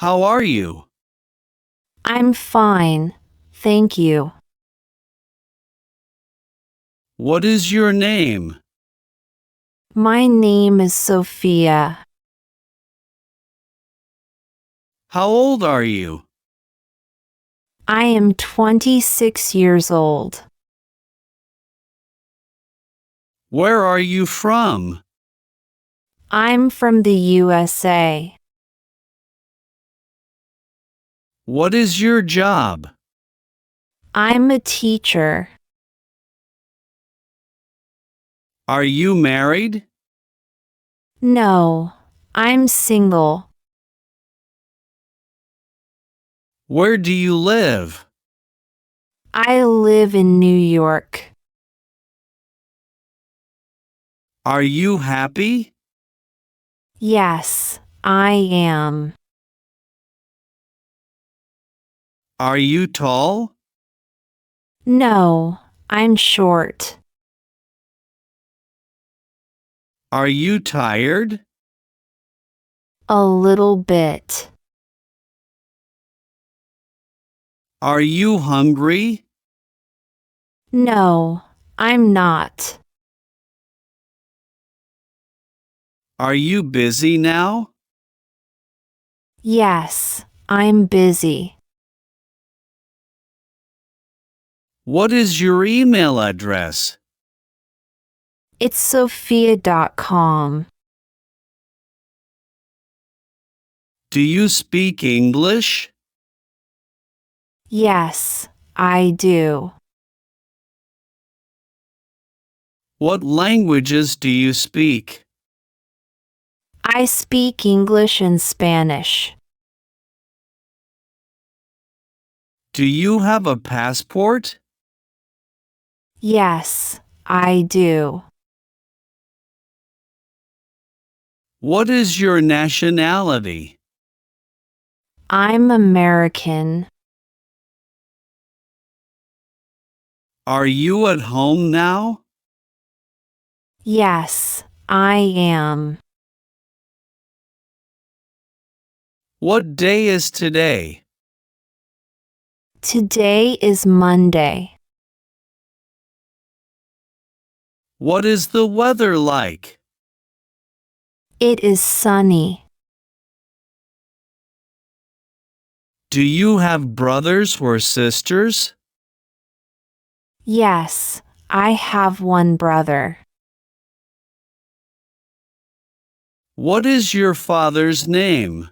How are you? I'm fine, thank you. What is your name? My name is Sophia. How old are you? I am 26 years old. Where are you from? I'm from the USA. What is your job? I'm a teacher. Are you married? No, I'm single. Where do you live? I live in New York. Are you happy? Yes, I am. Are you tall? No, I'm short. Are you tired? A little bit. Are you hungry? No, I'm not. Are you busy now? Yes, I'm busy. What is your email address? It's sophia.com. Do you speak English? Yes, I do. What languages do you speak? I speak English and Spanish. Do you have a passport? Yes, I do. What is your nationality? I'm American. Are you at home now? Yes, I am. What day is today? Today is Monday. What is the weather like? It is sunny. Do you have brothers or sisters? Yes, I have one brother. What is your father's name?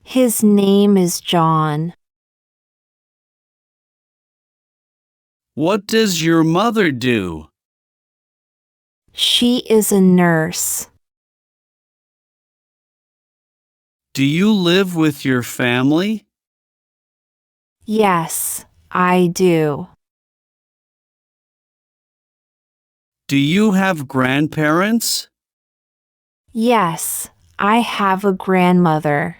His name is John. What does your mother do? She is a nurse. Do you live with your family? Yes, I do. Do you have grandparents? Yes, I have a grandmother.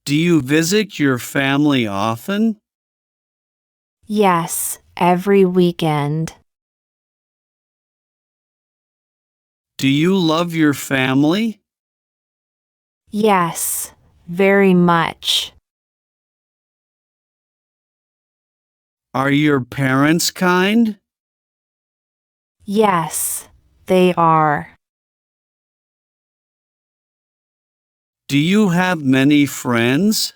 Do you visit your family often? Yes, every weekend. Do you love your family? Yes, very much. Are your parents kind? Yes, they are. Do you have many friends?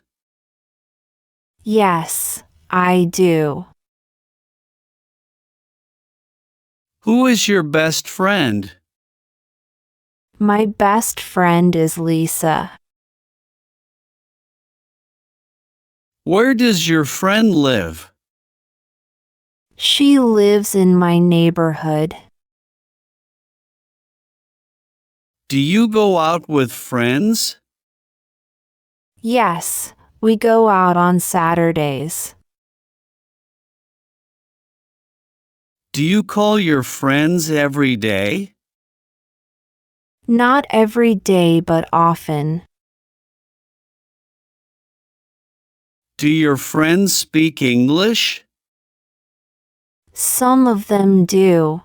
Yes, I do. Who is your best friend? My best friend is Lisa. Where does your friend live? She lives in my neighborhood. Do you go out with friends? Yes, we go out on Saturdays. Do you call your friends every day? Not every day, but often. Do your friends speak English? Some of them do.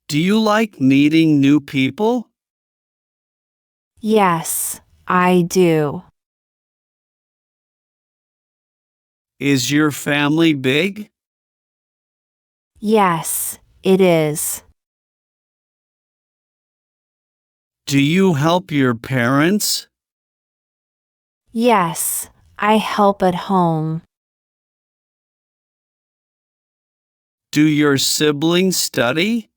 Do you like meeting new people? Yes, I do. Is your family big? Yes, it is. Do you help your parents? Yes, I help at home. Do your siblings study?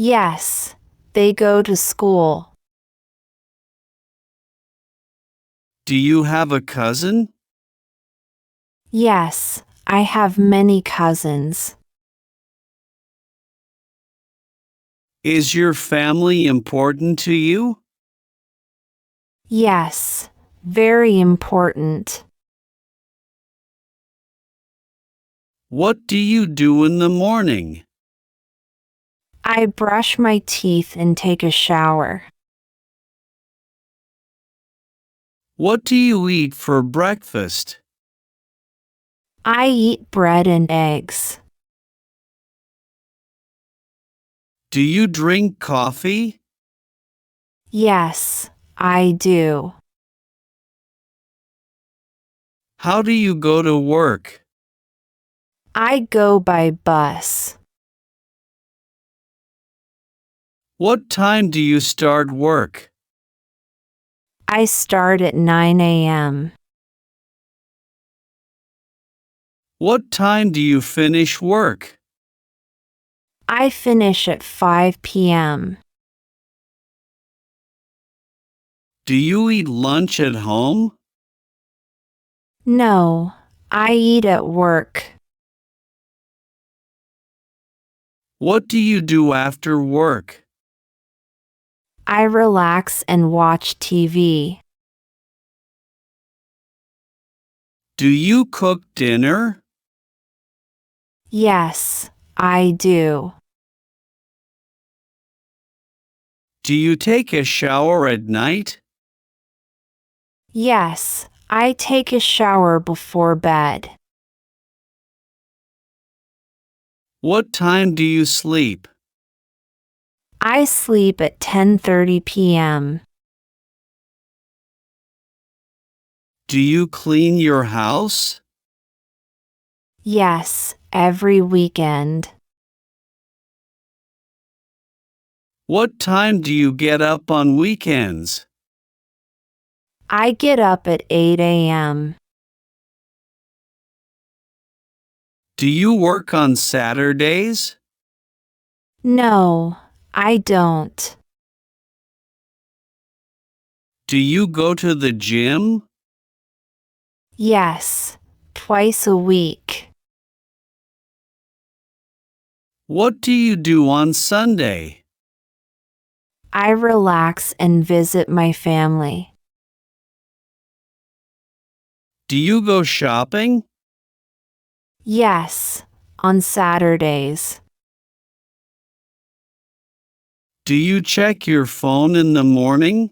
Yes, they go to school. Do you have a cousin? Yes, I have many cousins. Is your family important to you? Yes, very important. What do you do in the morning? I brush my teeth and take a shower. What do you eat for breakfast? I eat bread and eggs. Do you drink coffee? Yes, I do. How do you go to work? I go by bus. What time do you start work? I start at 9 a.m. What time do you finish work? I finish at 5 p.m. Do you eat lunch at home? No, I eat at work. What do you do after work? I relax and watch TV. Do you cook dinner? Yes, I do. Do you take a shower at night? Yes, I take a shower before bed. What time do you sleep? I sleep at 10:30 p.m. Do you clean your house? Yes, every weekend. What time do you get up on weekends? I get up at 8 a.m. Do you work on Saturdays? No, I don't. Do you go to the gym? Yes, twice a week. What do you do on Sunday? I relax and visit my family. Do you go shopping? Yes, on Saturdays. Do you check your phone in the morning?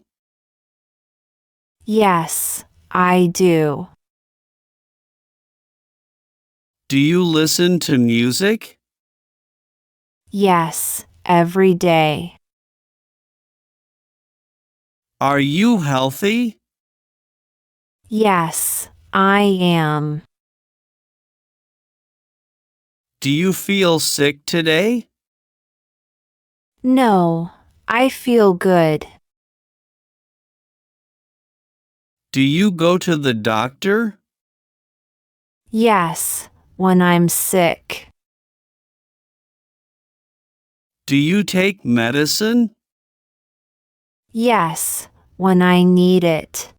Yes, I do. Do you listen to music? Yes, every day. Are you healthy? Yes, I am. Do you feel sick today? No, I feel good. Do you go to the doctor? Yes, when I'm sick. Do you take medicine? Yes, when I need it.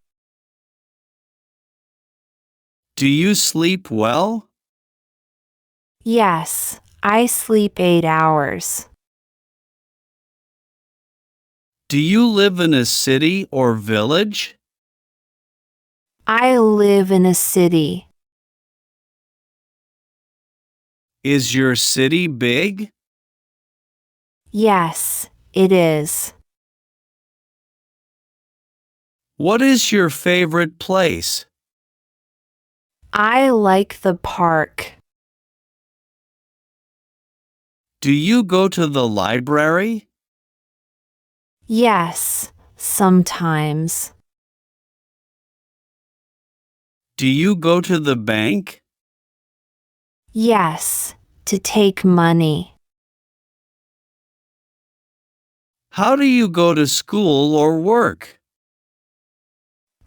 Do you sleep well? Yes, I sleep 8 hours. Do you live in a city or village? I live in a city. Is your city big? Yes, it is. What is your favorite place? I like the park. Do you go to the library? Yes, sometimes. Do you go to the bank? Yes, to take money. How do you go to school or work?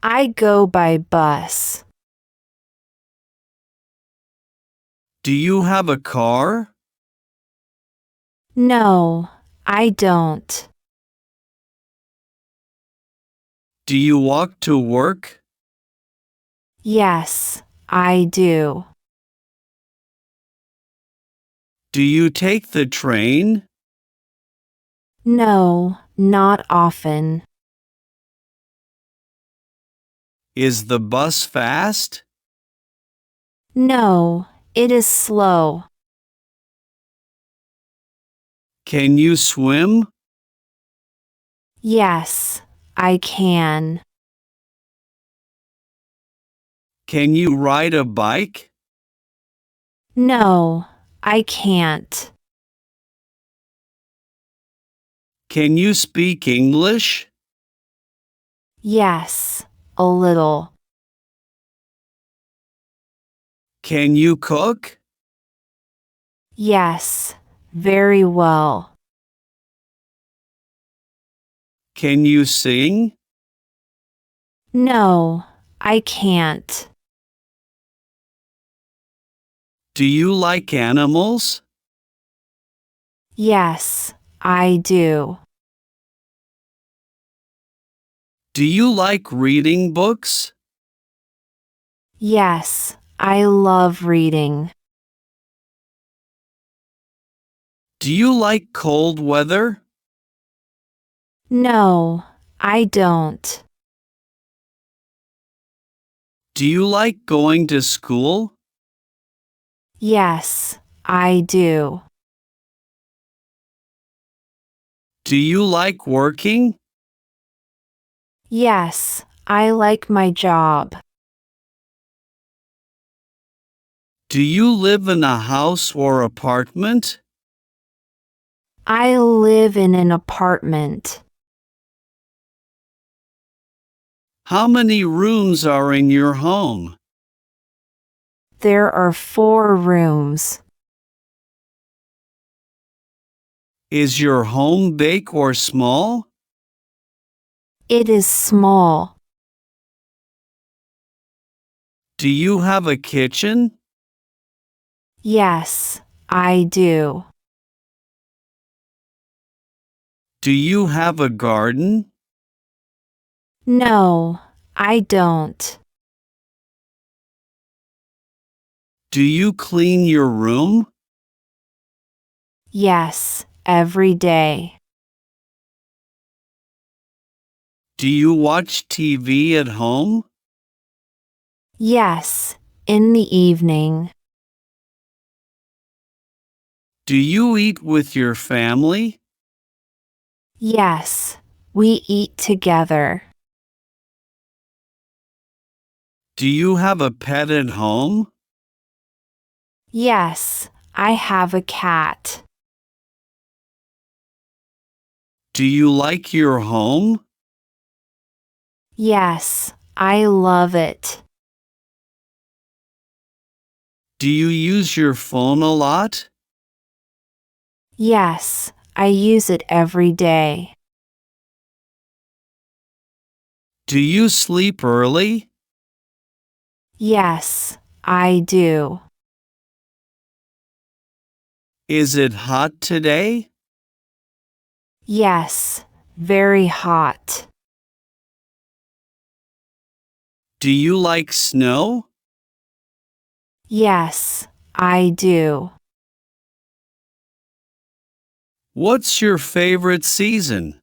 I go by bus. Do you have a car? No, I don't. Do you walk to work? Yes, I do. Do you take the train? No, not often. Is the bus fast? No, it is slow. Can you swim? Yes, I can. Can you ride a bike? No, I can't. Can you speak English? Yes, a little. Can you cook? Yes, very well. Can you sing? No, I can't. Do you like animals? Yes, I do. Do you like reading books? Yes, I love reading. Do you like cold weather? No, I don't. Do you like going to school? Yes, I do. Do you like working? Yes, I like my job. Do you live in a house or apartment? I live in an apartment. How many rooms are in your home? There are 4 rooms. Is your home big or small? It is small. Do you have a kitchen? Yes, I do. Do you have a garden? No, I don't. Do you clean your room? Yes, every day. Do you watch TV at home? Yes, in the evening. Do you eat with your family? Yes, we eat together. Do you have a pet at home? Yes, I have a cat. Do you like your home? Yes, I love it. Do you use your phone a lot? Yes, I use it every day. Do you sleep early? Yes, I do. Is it hot today? Yes, very hot. Do you like snow? Yes, I do. What's your favorite season?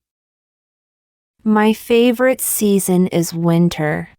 My favorite season is winter.